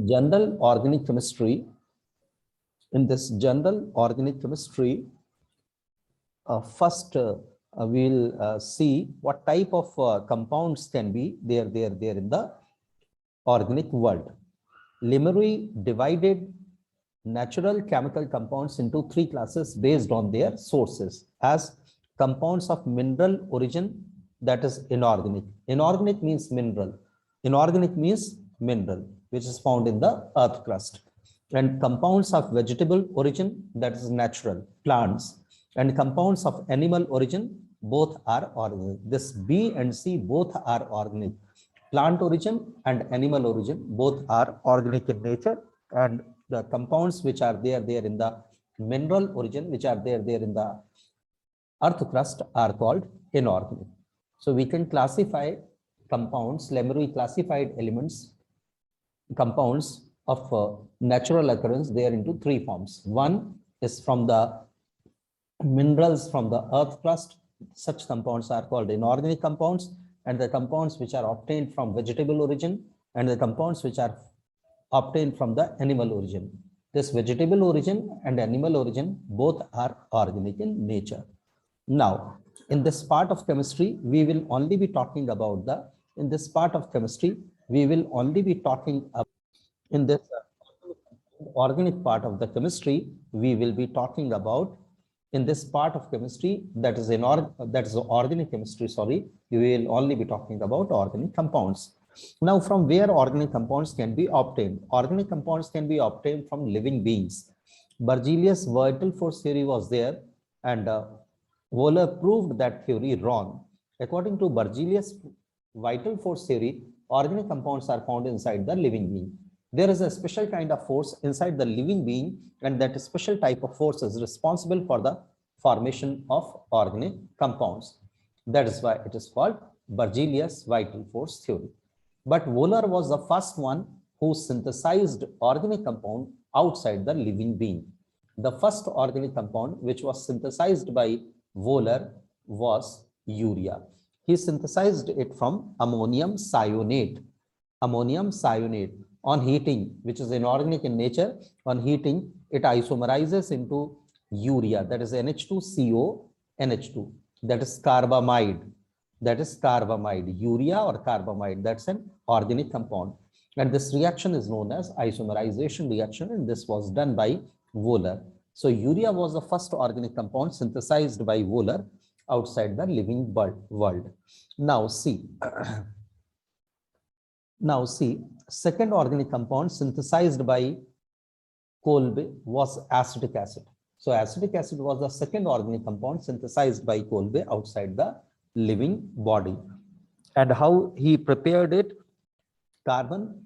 general organic chemistry. In this general organic chemistry, first we'll see what type of compounds can be there in the organic world. Lemery divided natural chemical compounds into three classes based on their sources as compounds of mineral origin, that is inorganic. Inorganic means mineral. Inorganic means mineral, which is found in the earth crust. And compounds of vegetable origin, that is natural, plants. And compounds of animal origin, both are organic. This B and C both are organic. Plant origin and animal origin both are organic in nature, and the compounds which are there in the mineral origin, which are there in the earth crust, are called inorganic. So we can classify compounds. Lemery classified elements, compounds of natural occurrence there into three forms. One is from the minerals from the earth crust. Such compounds are called inorganic compounds, and the compounds which are obtained from vegetable origin, and the compounds which are obtained from the animal origin. This vegetable origin and animal origin both are organic in nature. Now, in this part of chemistry, we will only be talking about in this part of chemistry, we will only be talking about, in this organic part of the chemistry, we will be talking about, in this part of chemistry, that is organic chemistry, sorry, we will only be talking about organic compounds. Now, from where organic compounds can be obtained? Organic compounds can be obtained from living beings. Berzelius' vital force theory was there, and Wöhler proved that theory wrong. According to Berzelius' vital force theory, organic compounds are found inside the living being. There is a special kind of force inside the living being, and that special type of force is responsible for the formation of organic compounds. That is why it is called Berzelius' vital force theory. But Wöhler was the first one who synthesized organic compound outside the living being. The first organic compound which was synthesized by Wöhler was urea. He synthesized it from ammonium cyanate. Ammonium cyanate. On heating, which is inorganic in nature, on heating, it isomerizes into urea, that is NH2CO, NH2, that is carbamide. That is carbamide, urea or carbamide, that's an organic compound. And this reaction is known as isomerization reaction, and this was done by Wöhler. So urea was the first organic compound synthesized by Wöhler outside the living world. Now see, second organic compound synthesized by Kolbe was acetic acid. So acetic acid was the second organic compound synthesized by Kolbe outside the living body. And how he prepared it? Carbon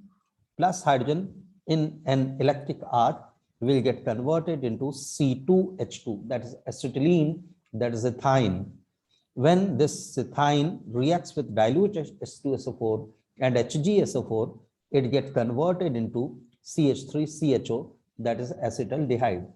plus hydrogen in an electric arc will get converted into C2H2, that is acetylene, that is ethine. When this ethine reacts with dilute H2SO4 and HgSO4, it gets converted into CH3CHO, that is acetaldehyde.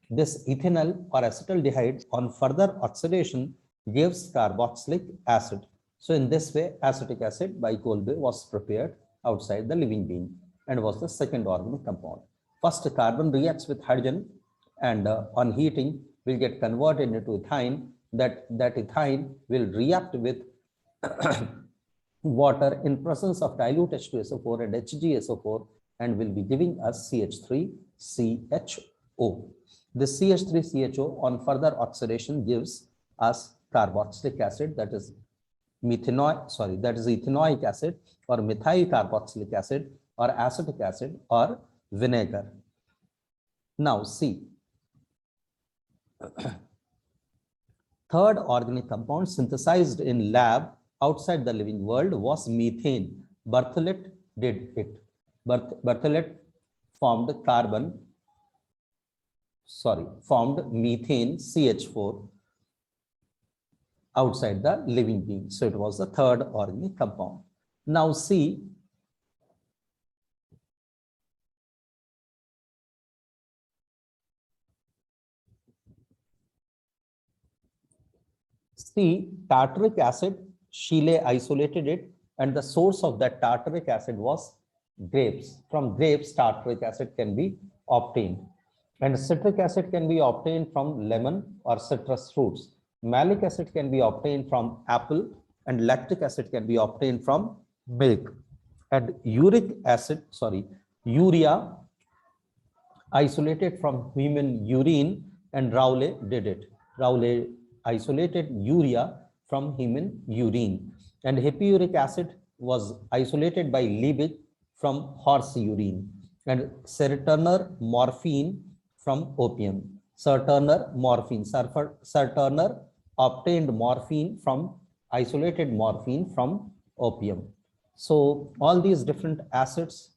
This ethanol or acetaldehyde on further oxidation gives carboxylic acid. So in this way, acetic acid by Kolbe was prepared outside the living being and was the second organic compound. First, carbon reacts with hydrogen, and on heating will get converted into ethine. That ethine will react with water in presence of dilute H2SO4 and HgSO4 and will be giving us CH3CHO. This CH3CHO on further oxidation gives us carboxylic acid, that is ethanoic acid or methyl carboxylic acid or acetic acid or vinegar. Now see, third organic compound synthesized in lab outside the living world was methane. Berthollet did it. Berthollet formed methane CH4 outside the living being. So it was the third organic compound. Now see, tartaric acid, Scheele isolated it, and the source of that tartaric acid was grapes. From grapes, tartaric acid can be obtained. And citric acid can be obtained from lemon or citrus fruits. Malic acid can be obtained from apple, and lactic acid can be obtained from milk. And urea isolated from human urine, and Rowley did it. Rowley isolated urea from human urine, and hippuric acid was isolated by Liebig from horse urine, and Sir morphine from opium. Sir Turner obtained morphine from isolated morphine from opium. So all these different acids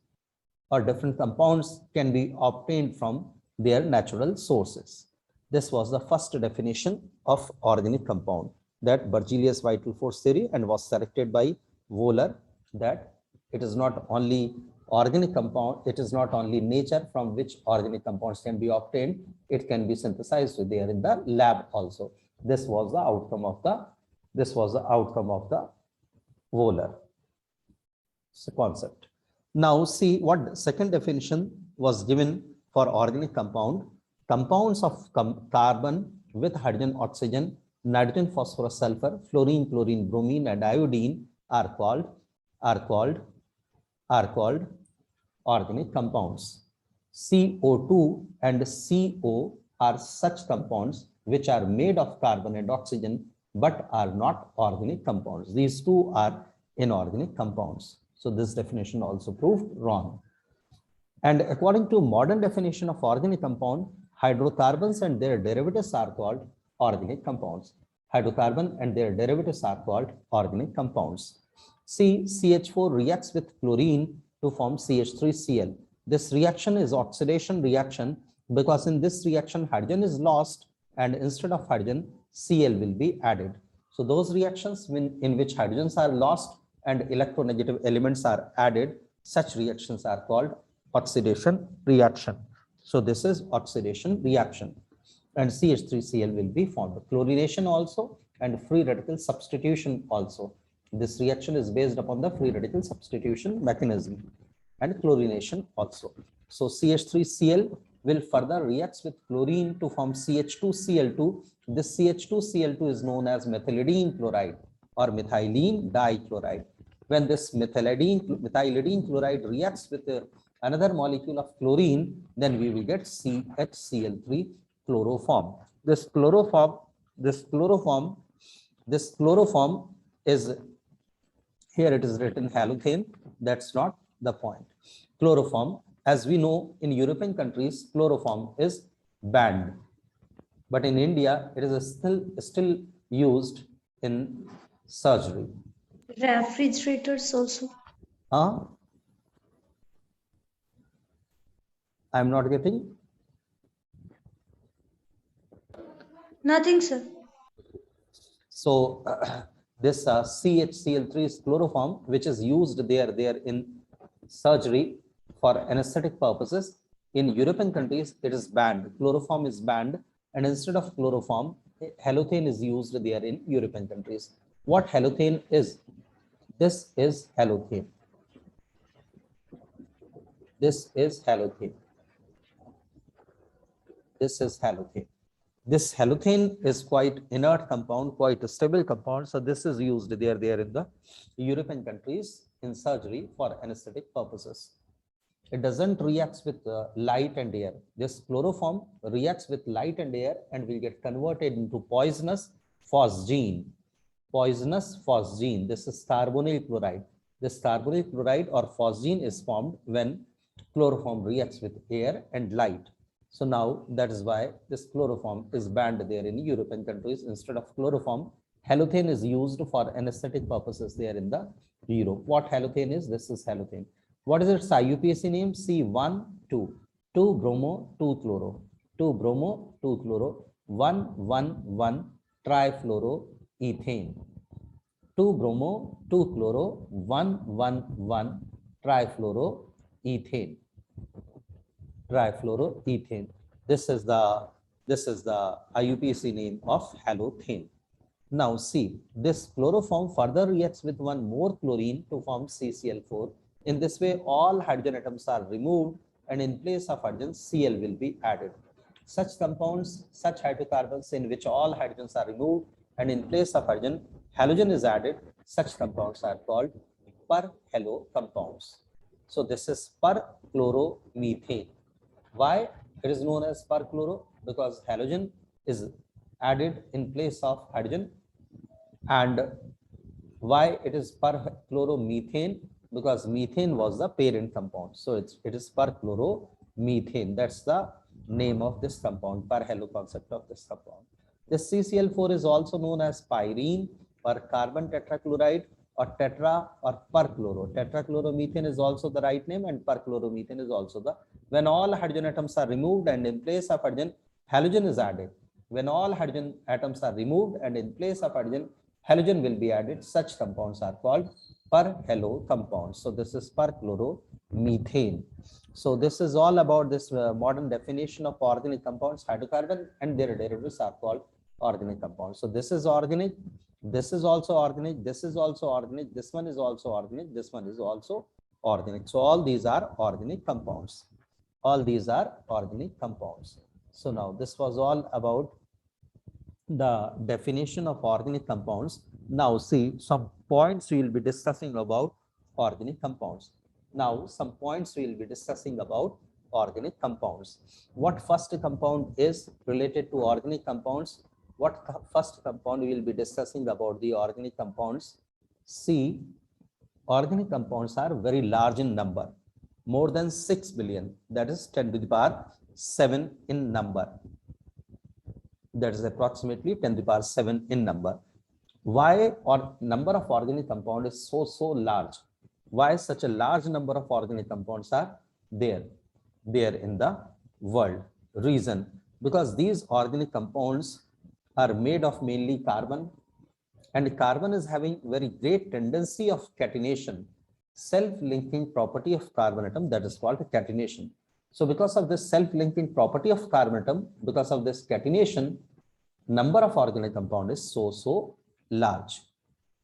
or different compounds can be obtained from their natural sources. This was the first definition of organic compound, that Berzelius vital force theory, and was selected by Wöhler, that it is not only organic compound, it is not only nature from which organic compounds can be obtained, it can be synthesized there in the lab also. This was the outcome of the Wöhler concept. Now see what second definition was given for organic compound. Compounds of carbon with hydrogen, oxygen, nitrogen, phosphorus, sulfur, fluorine, chlorine, bromine, and iodine are called organic compounds. CO2 and CO are such compounds which are made of carbon and oxygen but are not organic compounds. These two are inorganic compounds. So this definition also proved wrong. And according to modern definition of organic compound, hydrocarbons and their derivatives are called organic compounds. Hydrocarbon and their derivatives are called organic compounds. See, CH4 reacts with chlorine to form CH3Cl. This reaction is oxidation reaction, because in this reaction hydrogen is lost and instead of hydrogen Cl will be added. So those reactions in which hydrogens are lost and electronegative elements are added, such reactions are called oxidation reaction. So this is oxidation reaction, and CH3Cl will be formed. Chlorination also and free radical substitution also. This reaction is based upon the free radical substitution mechanism, and chlorination also. So CH3Cl will further reacts with chlorine to form CH2Cl2. This CH2Cl2 is known as methylidene chloride or methylene dichloride. When this methylidene chloride reacts with another molecule of chlorine, then we will get CHCl3 chloroform. This chloroform is, here it is written halothane. That's not the point. Chloroform, as we know, in European countries, chloroform is banned, but in India, it is still used in surgery. Refrigerators also. I'm not getting. Nothing, sir. So this CHCl3 is chloroform, which is used there in surgery for anesthetic purposes. In European countries, it is banned. Chloroform is banned, and instead of chloroform, halothane is used there in European countries. What halothane is? This is halothane. This is halothane. This is halothane. This halothane is quite inert compound, quite a stable compound. So this is used there in the European countries in surgery for anesthetic purposes. It doesn't react with light and air. This chloroform reacts with light and air and will get converted into poisonous phosgene. Poisonous phosgene. This is carbonyl chloride. This carbonyl chloride or phosgene is formed when chloroform reacts with air and light. So now that is why this chloroform is banned there in European countries. Instead of chloroform, halothane is used for anesthetic purposes there in the Europe. What halothane is? This is halothane. What is its IUPAC name? C1, 2. 2 bromo, 2 chloro. 2 bromo, 2 chloro. 1, 1, 1 trifluoroethane. 2 bromo, 2 chloro. 1, 1, 1 trifluoroethane. Trifluoroethane. This is the IUPAC name of halothane. Now see, this chloroform further reacts with one more chlorine to form CCl4. In this way, all hydrogen atoms are removed and in place of hydrogen, Cl will be added. Such compounds, such hydrocarbons in which all hydrogens are removed and in place of hydrogen, halogen is added, such compounds are called per-halo compounds. So this is perchloromethane. Why it is known as perchloro? Because halogen is added in place of hydrogen. And why it is perchloromethane? Because methane was the parent compound. So it is perchloromethane. That's the name of this compound, per-halo concept of this compound. This CCl4 is also known as pyrene or carbon tetrachloride or tetra or perchloro. Tetrachloromethane is also the right name and perchloromethane is also the, when all hydrogen atoms are removed and in place of hydrogen, halogen is added. When all hydrogen atoms are removed and in place of hydrogen, halogen will be added. Such compounds are called per-halo compounds. So this is perchloromethane. So this is all about this modern definition of organic compounds. Hydrocarbon and their derivatives are called organic compounds. So this is organic. This is also organic. This is also organic. This one is also organic. This one is also organic. So all these are organic compounds. All these are organic compounds. So now this was all about the definition of organic compounds. Now see some points we will be discussing about organic compounds. Now some points we will be discussing about organic compounds. What first compound is related to organic compounds? What first compound we will be discussing about the organic compounds? See, organic compounds are very large in number, more than 6 billion, that is 10 to the power 7 in number. That is approximately 10 to the power 7 in number. Why or number of organic compounds is so large? Why such a large number of organic compounds are there in the world? Reason, because these organic compounds are made of mainly carbon, and carbon is having very great tendency of catenation, self-linking property of carbon atom, that is called catenation. So because of this self-linking property of carbon atom, because of this catenation, number of organic compound is so large.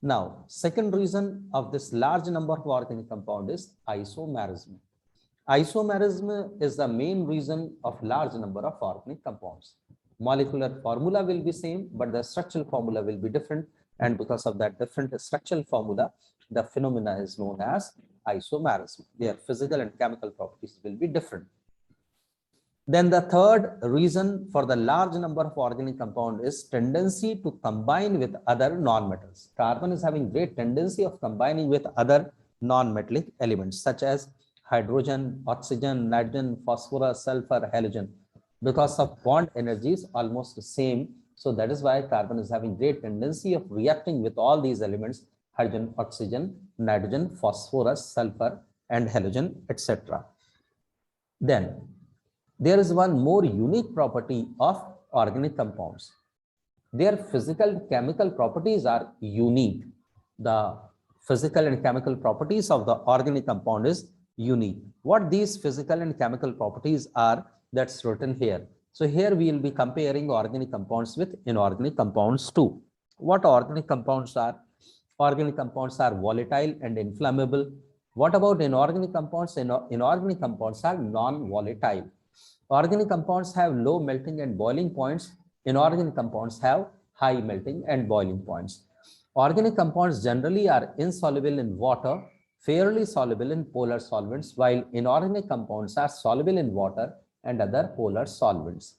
Now, second reason of this large number of organic compound is isomerism. Isomerism is the main reason of large number of organic compounds. Molecular formula will be same, but the structural formula will be different. And because of that different structural formula, the phenomena is known as isomerism. Their physical and chemical properties will be different. Then the third reason for the large number of organic compound is tendency to combine with other nonmetals. Carbon is having great tendency of combining with other non-metallic elements such as hydrogen, oxygen, nitrogen, phosphorus, sulfur, halogen. Because of bond energies almost the same. So that is why carbon is having great tendency of reacting with all these elements: hydrogen, oxygen, nitrogen, phosphorus, sulfur, and halogen, etc. Then there is one more unique property of organic compounds. Their physical and chemical properties are unique. The physical and chemical properties of the organic compound is unique. What these physical and chemical properties are, that's written here. So here we will be comparing organic compounds with inorganic compounds too. What organic compounds are? Organic compounds are volatile and inflammable. What about inorganic compounds? Inorganic compounds are non-volatile. Organic compounds have low melting and boiling points. Inorganic compounds have high melting and boiling points. Organic compounds generally are insoluble in water, fairly soluble in polar solvents, while inorganic compounds are soluble in water and other polar solvents.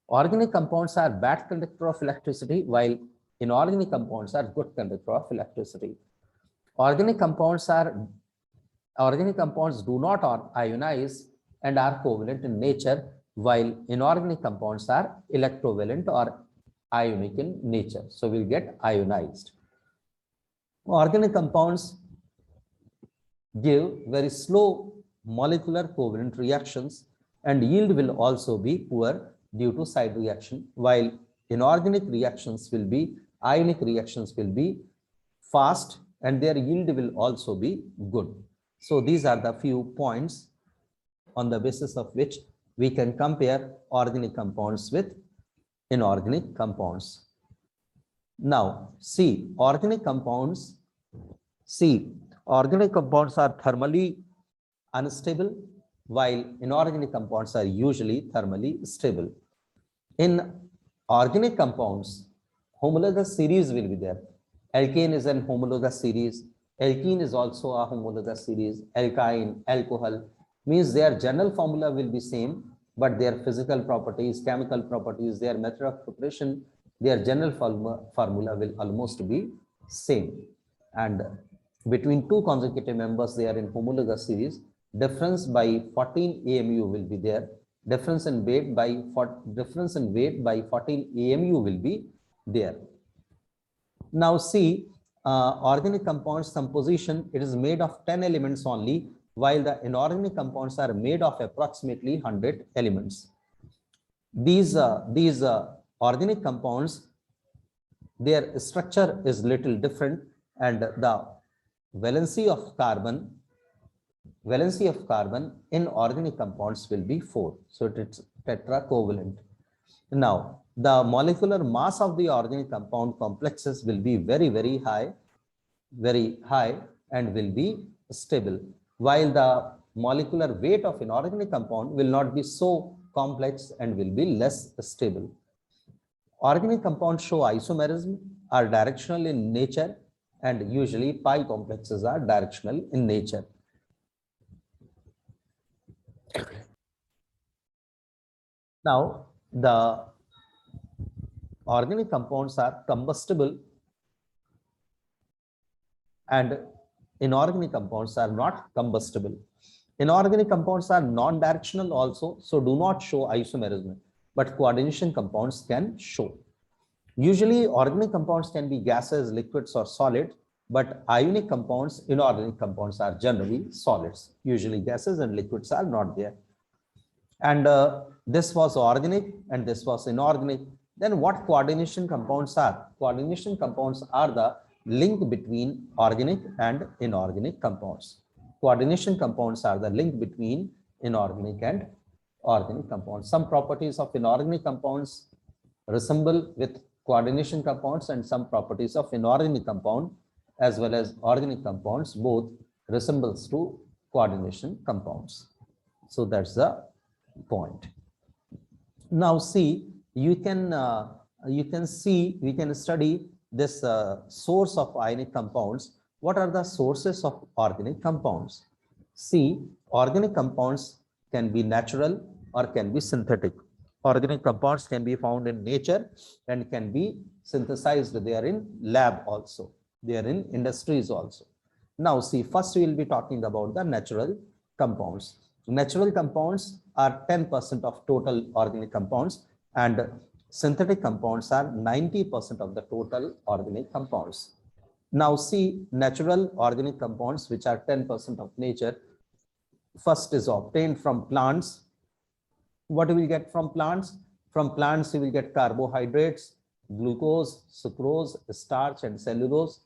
Organic compounds are bad conductor of electricity, while inorganic compounds are good conductor of electricity. Organic compounds do not ionize and are covalent in nature, while inorganic compounds are electrovalent or ionic in nature. So we'll get ionized. Organic compounds give very slow molecular covalent reactions, and yield will also be poor due to side reaction, while inorganic reactions will be, ionic reactions will be fast and their yield will also be good. So these are the few points on the basis of which we can compare organic compounds with inorganic compounds. Now, see, organic compounds Organic compounds are thermally unstable, while inorganic compounds are usually thermally stable. In organic compounds, homologous series will be there. Alkane is an homologous series. Alkene is also a homologous series. Alkyne, alcohol, means their general formula will be same, but their physical properties, chemical properties, their method of preparation, their general formula will almost be same. And between two consecutive members, they are in homologous series. Difference by 14 AMU will be there. Difference in weight by 14 AMU will be there. Now see, organic compounds composition, it is made of 10 elements only, while the inorganic compounds are made of approximately 100 elements. These organic compounds, their structure is little different, and the valency of carbon in organic compounds will be 4. So it's tetracovalent. Now, the molecular mass of the organic compound complexes will be very high and will be stable, while the molecular weight of inorganic compound will not be so complex and will be less stable. Organic compounds show isomerism, are directional in nature, and usually pi complexes are directional in nature. Now, the organic compounds are combustible and inorganic compounds are not combustible. Inorganic compounds are non-directional also, so do not show isomerism, but coordination compounds can show. Usually, organic compounds can be gases, liquids, or solids, but ionic compounds, inorganic compounds are generally solids. Usually, gases and liquids are not there. And this was organic and this was inorganic. Then what coordination compounds are? Coordination compounds are the link between organic and inorganic compounds. Coordination compounds are the link between inorganic and organic compounds. Some properties of inorganic compounds resemble with coordination compounds, and some properties of inorganic compound as well as organic compounds both resembles to coordination compounds. So that's the point. Now see, we can study this source of ionic compounds. What are the sources of organic compounds? See, organic compounds can be natural or can be synthetic. Organic compounds can be found in nature and can be synthesized. They are in lab also. They are in industries also. Now see, first we will be talking about the natural compounds. Natural compounds are 10% of total organic compounds, and synthetic compounds are 90% of the total organic compounds. Now see, natural organic compounds, which are 10% of nature, first is obtained from plants. What do we get from plants? From plants, you will get carbohydrates, glucose, sucrose, starch, and cellulose.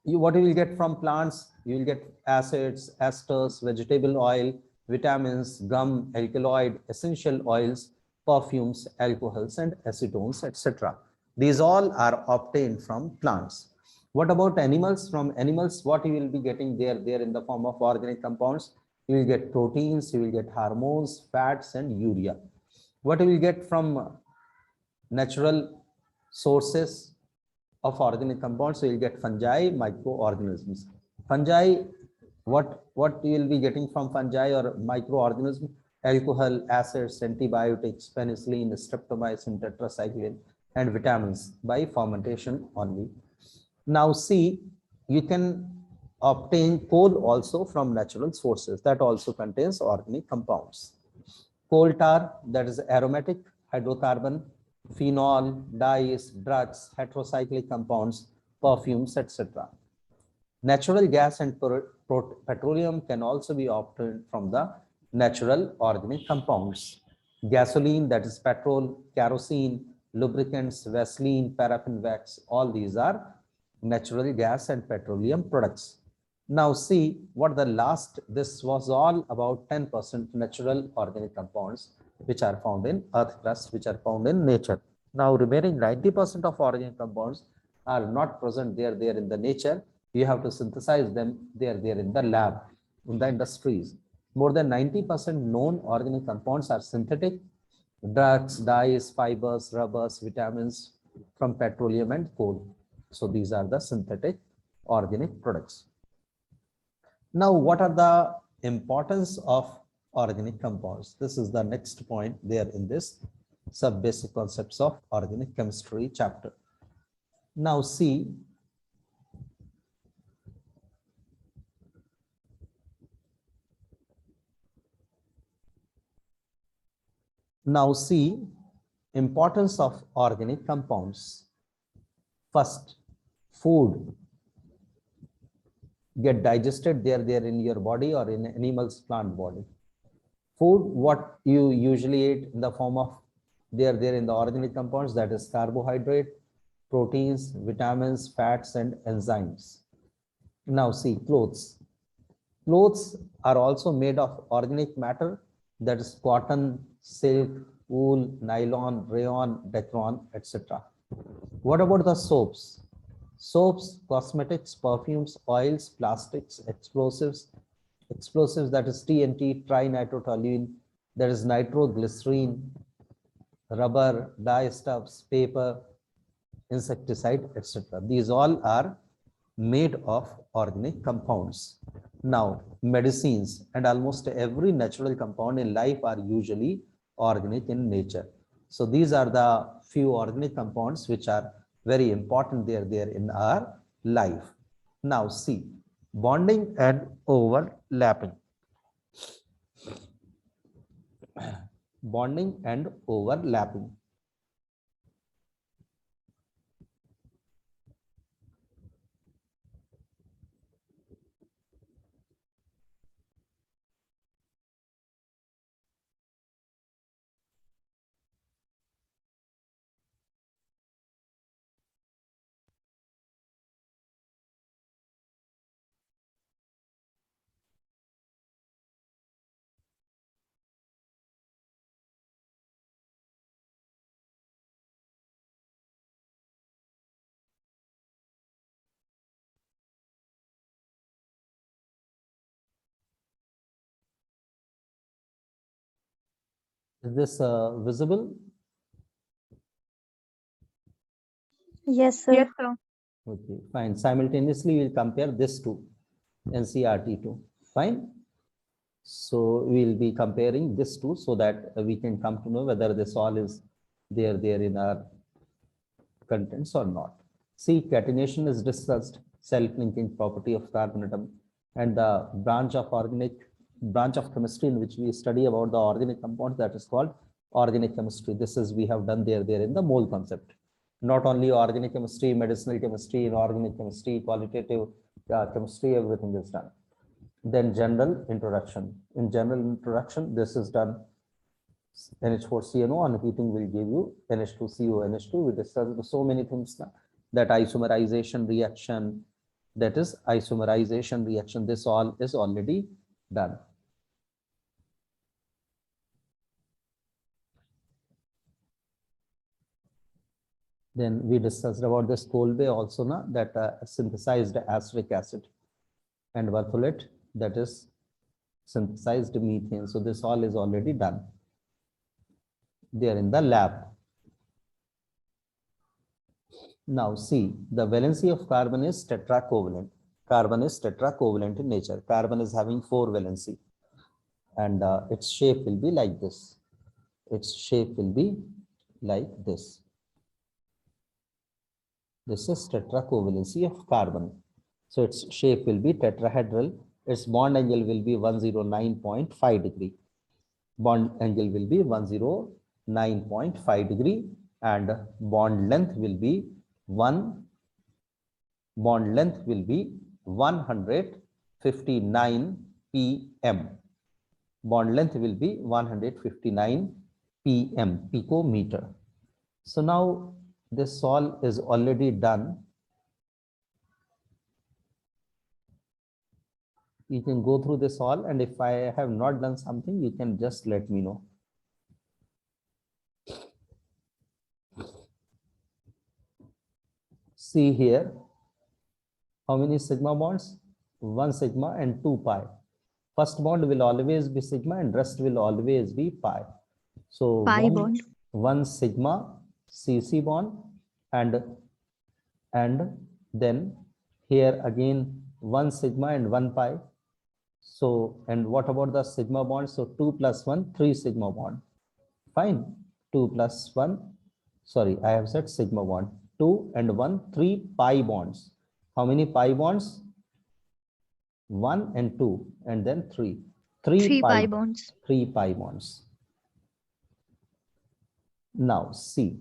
What you will get from plants? You will get acids, esters, vegetable oil, vitamins, gum, alkaloid, essential oils, perfumes, alcohols, and acetones, etc. These all are obtained from plants. What about animals? From animals, what you will be getting there in the form of organic compounds? You will get proteins, you will get hormones, fats, and urea. What you will get from natural sources of organic compounds? So you will get fungi, microorganisms. Fungi, what you will be getting from fungi or microorganisms? Alcohol, acids, antibiotics, penicillin, streptomycin, tetracycline, and vitamins by fermentation only. Now see, you can obtain coal also from natural sources. That also contains organic compounds. Coal tar, that is aromatic hydrocarbon, phenol, dyes, drugs, heterocyclic compounds, perfumes, etc. Natural gas and petroleum can also be obtained from the natural organic compounds. Gasoline, that is petrol, kerosene, lubricants, Vaseline, paraffin wax, all these are natural gas and petroleum products. Now see what the last, this was all about 10% natural organic compounds which are found in earth crust, which are found in nature. Now remaining 90% of organic compounds are not present there in the nature, You have to synthesize them. They are there in the lab, in the industries. More than 90% known organic compounds are synthetic drugs, dyes, fibers, rubbers, vitamins from petroleum and coal. So these are the synthetic organic products. Now, what are the importance of organic compounds? This is the next point there in this sub-basic concepts of organic chemistry chapter. Now see, importance of organic compounds. First, food get digested there in your body or in animal's plant body. Food, what you usually eat in the form of there in the organic compounds, that is carbohydrate, proteins, vitamins, fats, and enzymes. Now see, clothes. Clothes are also made of organic matter, that is cotton, silk, wool, nylon, rayon, decron, etc. What about the soaps? Soaps, cosmetics, perfumes, oils, plastics, explosives, that is TNT, trinitrotoluene, that is nitroglycerine, rubber, dye stuffs, paper, insecticide, etc. These all are made of organic compounds. Now, medicines and almost every natural compound in life are usually organic in nature. So these are the few organic compounds which are very important there in our life. Now see, bonding and overlapping. Bonding and overlapping. Is this visible? Yes, sir. Yes, sir. Okay, fine. Simultaneously, we'll compare this to NCERT to. Fine. So we'll be comparing this two so that we can come to know whether this all is there in our contents or not. See, catenation is discussed, self-linking property of carbon atom, and the branch of chemistry in which we study about the organic compounds, that is called organic chemistry. This is we have done there in the mole concept. Not only organic chemistry, medicinal chemistry, inorganic chemistry, qualitative chemistry, everything is done. Then general introduction. In general introduction, this is done. NH4CNO on heating will give you NH2CO, NH2. We discussed so many things now. That isomerization reaction, this all is already done. Then we discussed about this Kolbe also, na, that synthesized acetic acid, and Berthollet, that is synthesized methane. So this all is already done there in the lab. Now see, the valency of carbon is tetracovalent. Carbon is tetracovalent in nature. Carbon is having 4 valency, and its shape will be like this. Its shape will be like this. This is tetracovalency of carbon. So its shape will be tetrahedral. Its bond angle will be 109.5 degree. Bond angle will be 109.5 degree, and bond length will be 159 pm. Bond length will be 159 pm, picometer. So now this all is already done. You can go through this all, and if I have not done something, you can just let me know. See here, How many sigma bonds? 1 sigma and 2 pi. First bond will always be sigma and rest will always be pi. So Pi bond. 1 sigma CC bond and then here again 1 sigma and 1 pi. So, and what about the sigma bond? So 2 plus 1, 3 sigma bond. Fine. 2 plus 1, sorry, I have said sigma bond. 2 and 1, 3 pi bonds. How many pi bonds? 1 and 2 and then 3. 3 pi bonds. 3 pi bonds. Now see,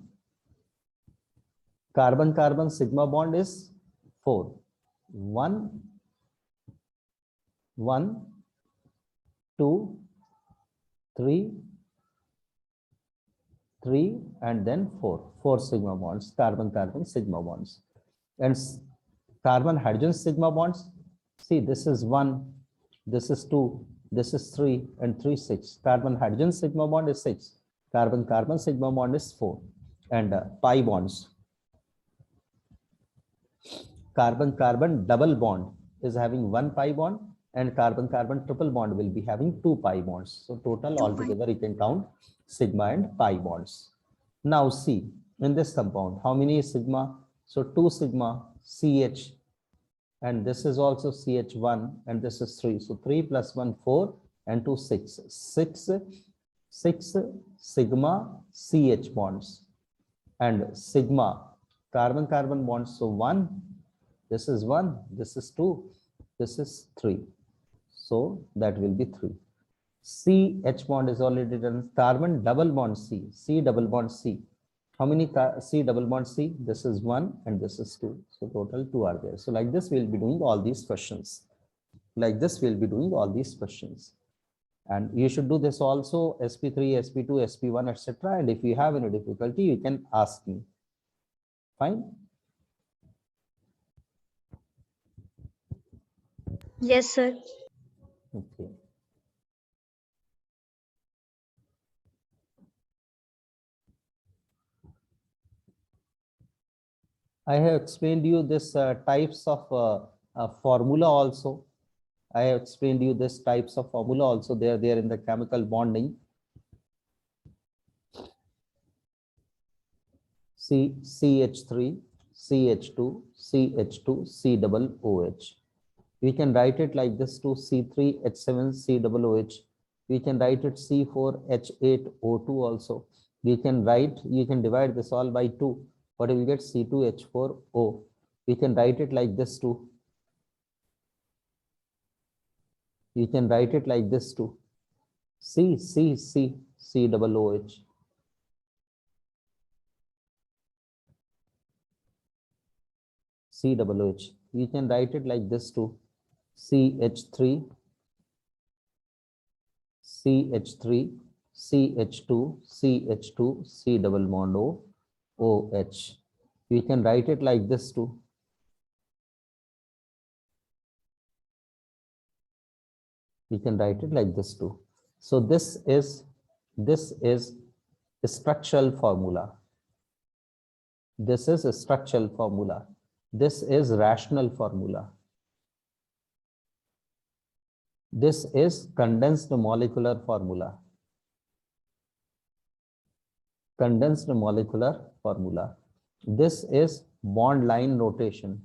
carbon-carbon sigma bond is 4. 1, 1, 2, 3, 3 and then 4. 4 sigma bonds, carbon-carbon sigma bonds. And carbon-hydrogen sigma bonds, see this is 1, this is 2, this is 3 and 3, 6. Carbon-hydrogen sigma bond is 6. Carbon-carbon sigma bond is 4. And pi bonds. Carbon-carbon double bond is having 1 pi bond and carbon-carbon triple bond will be having 2 pi bonds. So total altogether you can count sigma and pi bonds. Now see, in this compound, how many sigma? So 2 sigma CH and this is also CH1 and this is 3. So 3 plus 1, 4 and 2, 6. 6 sigma CH bonds and sigma carbon-carbon bonds. So 1, this is 1, this is 2, this is 3. So that will be 3. CH bond is already done. Carbon double bond C double bond C. How many C double bond C? This is 1 and this is 2. So total 2 are there. So like this, we'll be doing all these questions. Like this, we'll be doing all these questions. And you should do this also, SP3, SP2, SP1, etc. And if you have any difficulty, you can ask me. Fine. Yes, sir. Okay. I have explained you this types of formula also. I have explained you this types of formula also. They are there in the chemical bonding. CH3, CH2, CH2, C double OH. We can write it like this to C3H7, C double OH. We can write it C4H8O2 also. We can write, you can divide this all by 2. What do we get? C2H4O. We can write it like this too. You can write it like this too. C double OH. C double OH. You can write it like this too. CH3, CH3, CH2, CH2, C double bond O, OH. We can write it like this too. We can write it like this too. So this is a structural formula. This is a structural formula. This is rational formula. This is condensed molecular formula. Condensed molecular formula. This is bond line notation.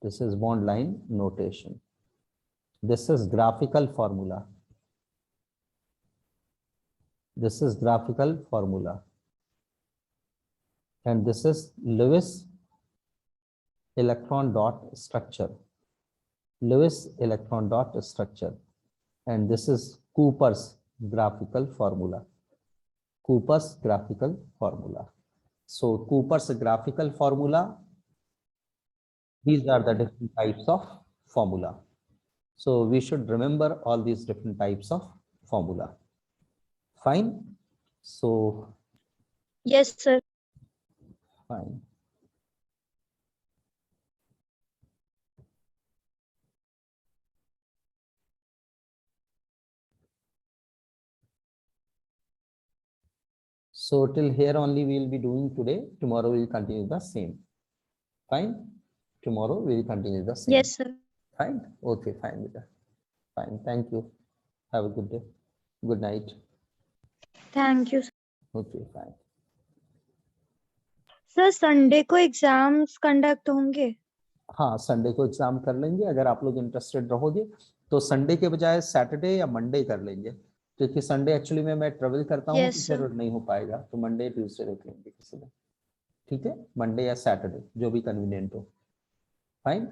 This is bond line notation. This is graphical formula. This is graphical formula. And this is Lewis electron dot structure. Lewis electron dot structure. And this is Cooper's graphical formula. Cooper's graphical formula. So Cooper's graphical formula, these are the different types of formula. So we should remember all these different types of formula. Fine. So Yes, sir. fine. So till here only we will be doing today. Tomorrow we will continue the same. Fine. Tomorrow we will continue the same. Yes, sir. Fine. Okay, fine, beta. Fine. Thank you. Have a good day. Good night. Thank you. Okay, fine. Sir Sunday को exams conduct होंगे? हाँ, Sunday को exam कर लेंगे। अगर आप लोग interested रहोगे तो संडे के बजाय सैटरडे या मंडे कर लेंगे, क्योंकि संडे एक्चुअली में मैं ट्रेवल करता हूँ, Yes, तो sir. फिर नहीं हो पाएगा। तो मंडे ट्यूसडे रख लेंगे किसी दिन, ठीक है? मंडे या सैटरडे जो भी कन्वीनियंट हो। फाइन।